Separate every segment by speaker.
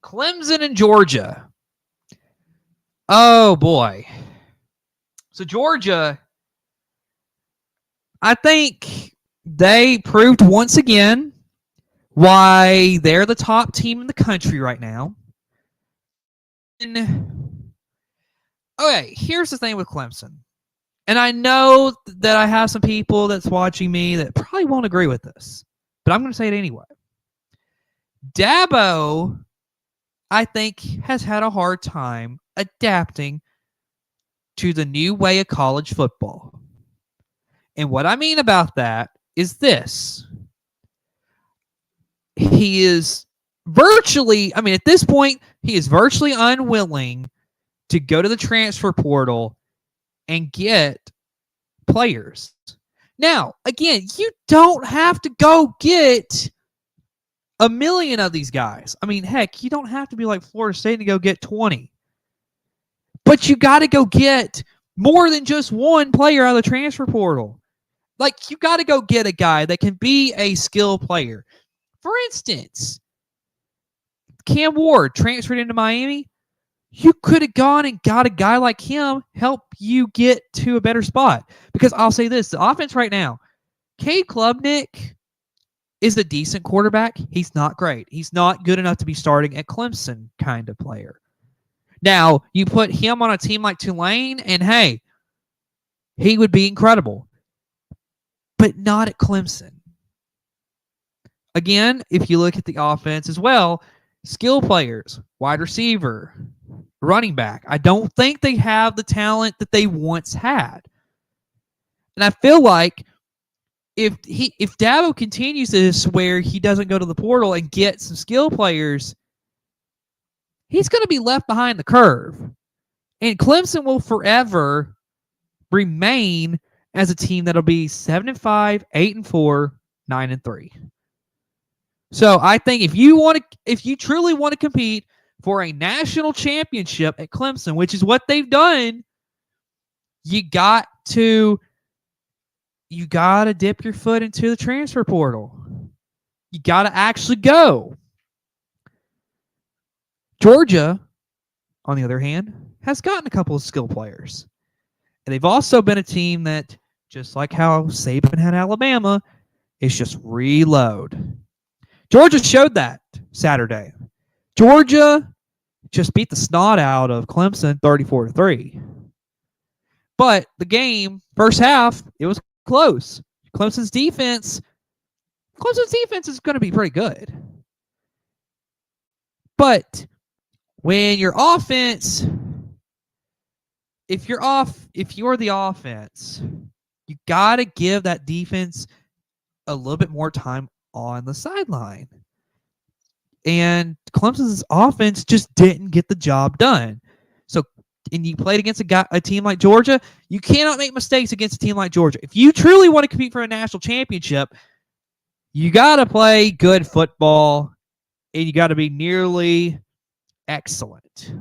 Speaker 1: Clemson and Georgia. Oh, boy. So, Georgia, I think they proved once again why they're the top team in the country right now. And, okay, here's the thing with Clemson. And I know that I have some people that's watching me that probably won't agree with this, but I'm going to say it anyway. Dabo, I think, has had a hard time adapting to the new way of college football. And what I mean about that is this. He is virtually, at this point, he is virtually unwilling to go to the transfer portal and get players. Now, again, you don't have to go get a million of these guys. Heck, you don't have to be like Florida State to go get 20. But you got to go get more than just one player out of the transfer portal. Like, you got to go get a guy that can be a skill player. For instance, Cam Ward transferred into Miami. You could have gone and got a guy like him help you get to a better spot. Because I'll say this, the offense right now, Cade Klubnik is a decent quarterback. He's not great. He's not good enough to be starting at Clemson kind of player. Now, you put him on a team like Tulane, and hey, he would be incredible. But not at Clemson. Again, if you look at the offense as well, skill players, wide receiver, running back, I don't think they have the talent that they once had. And I feel like if Dabo continues this where he doesn't go to the portal and get some skill players, he's going to be left behind the curve. And Clemson will forever remain as a team that'll be 7-5, 8-4, 9-3. So I think if you truly want to compete for a national championship at Clemson, which is what they've done, you got to dip your foot into the transfer portal. You got to actually go. Georgia, on the other hand, has gotten a couple of skill players. And they've also been a team that, just like how Saban had Alabama, is just reload. Georgia showed that Saturday. Georgia just beat the snot out of Clemson 34-3. But the game, first half, it was close. Clemson's defense is going to be pretty good. But when your offense, if you're the offense, you got to give that defense a little bit more time on the sideline. And Clemson's offense just didn't get the job done. So, and you played against a team like Georgia, you cannot make mistakes against a team like Georgia. If you truly want to compete for a national championship, you got to play good football, and you got to be nearly excellent.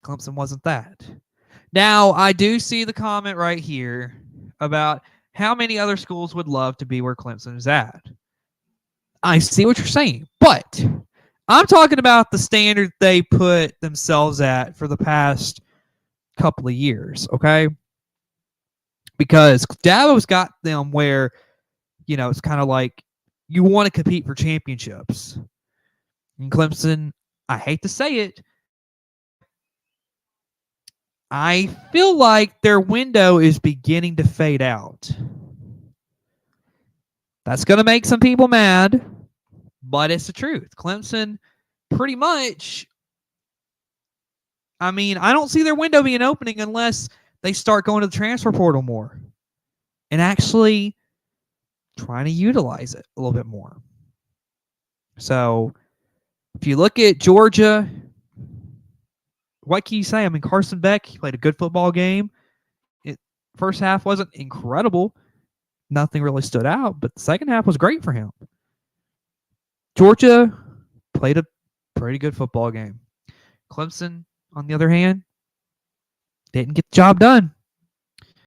Speaker 1: Clemson wasn't that. Now, I do see the comment right here about how many other schools would love to be where Clemson is at. I see what you're saying, but I'm talking about the standard they put themselves at for the past couple of years, okay? Because Dabo's got them where, it's kind of like you want to compete for championships. And Clemson, I hate to say it, I feel like their window is beginning to fade out. That's going to make some people mad, but it's the truth. Clemson pretty much, I don't see their window being opening unless they start going to the transfer portal more and actually trying to utilize it a little bit more. So if you look at Georgia, what can you say? Carson Beck, he played a good football game. First half wasn't incredible. Nothing really stood out, but the second half was great for him. Georgia played a pretty good football game. Clemson, on the other hand, didn't get the job done.